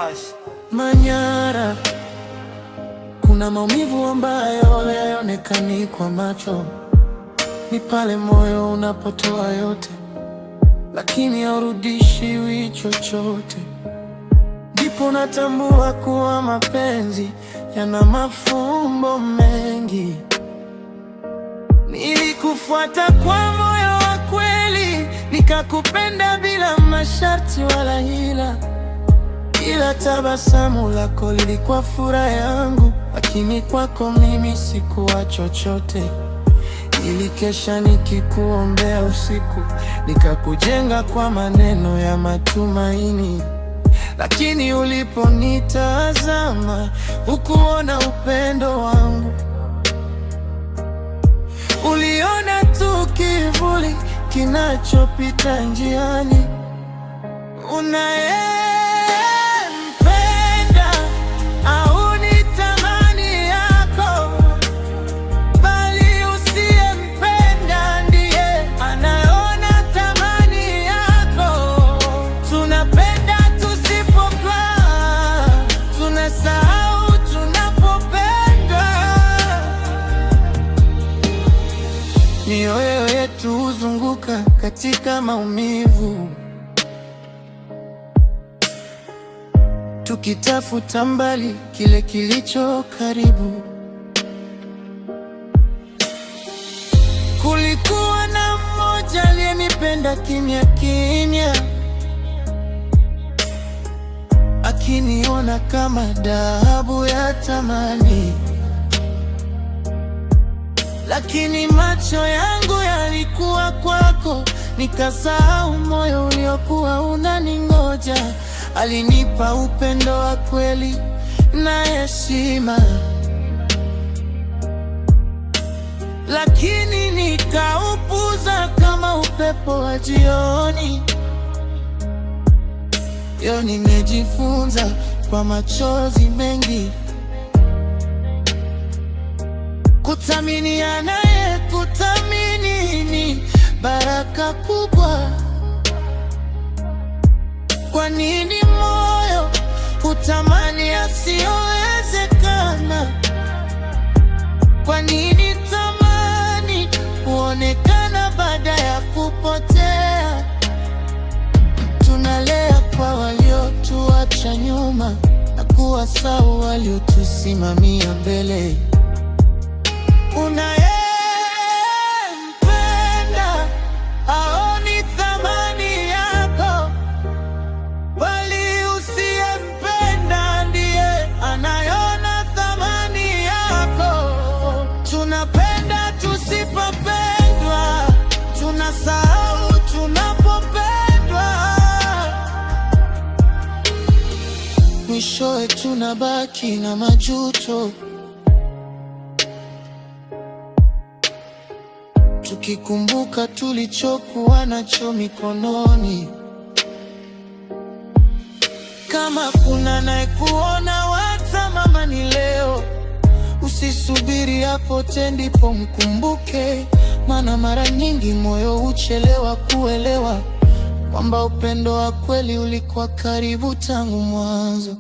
Wash Manyara, kuna maumivu ambayo hayaonekani kwa macho. Ni pale moyo unapotoa yote, lakini haurudishiwi chochote. Ndipo natambua kuwa mapenzi yana mafumbo mengi. Nilikufuata kwa moyo wa kweli, nikakupenda bila masharti wala hila. Ila tabasamu lako lilikuwa furaha yangu, lakini kwako mimi sikuwa chochote. Nilikesha nikikuombea usiku, nikakujenga kwa maneno ya matumaini. Lakini uliponitazama hukuona upendo wangu, uliona tu kivuli kinachopita njiani. Unayempenda au ni thamani yako, bali usiyempenda ndiye anaona thamani yako. Tunapenda tusipopaa, tunasahau tunapopendwa. Mioyo yetu huzunguka katika maumivu, tukitafuta mbali kile kilicho karibu. Kulikuwa na mmoja aliyenipenda kimya kimya, akiniona kama dhahabu ya thamani. Lakini macho yangu yalikuwa kwako, nikasahau moyo uliokuwa unaningoja. Alinipa upendo wa kweli na heshima, lakini nikaupuza kama upepo wa jioni. Yo, nimejifunza kwa machozi mengi, kuthamini anayekuthamini ni baraka kubwa. Kwa nini moyo hutamani asiyowezekana? Kwa nini tamani huonekana baada ya kupotea? Tunalea kwa waliotuacha nyuma na kuwasahau waliotusimamia mbele. Unayempenda haoni thamani yako, bali usiyempenda ndiye anaona thamani yako. Tunapenda tusipopendwa, tunasahau tunapopendwa. Mwishowe tunabaki na majuto, tukikumbuka tulichokuwa nacho mikononi. Kama kuna anayekuona watamama ni leo, usisubiri apotee ndipo mkumbuke. Maana mara nyingi moyo huchelewa kuelewa kwamba upendo wa kweli ulikuwa karibu tangu mwanzo.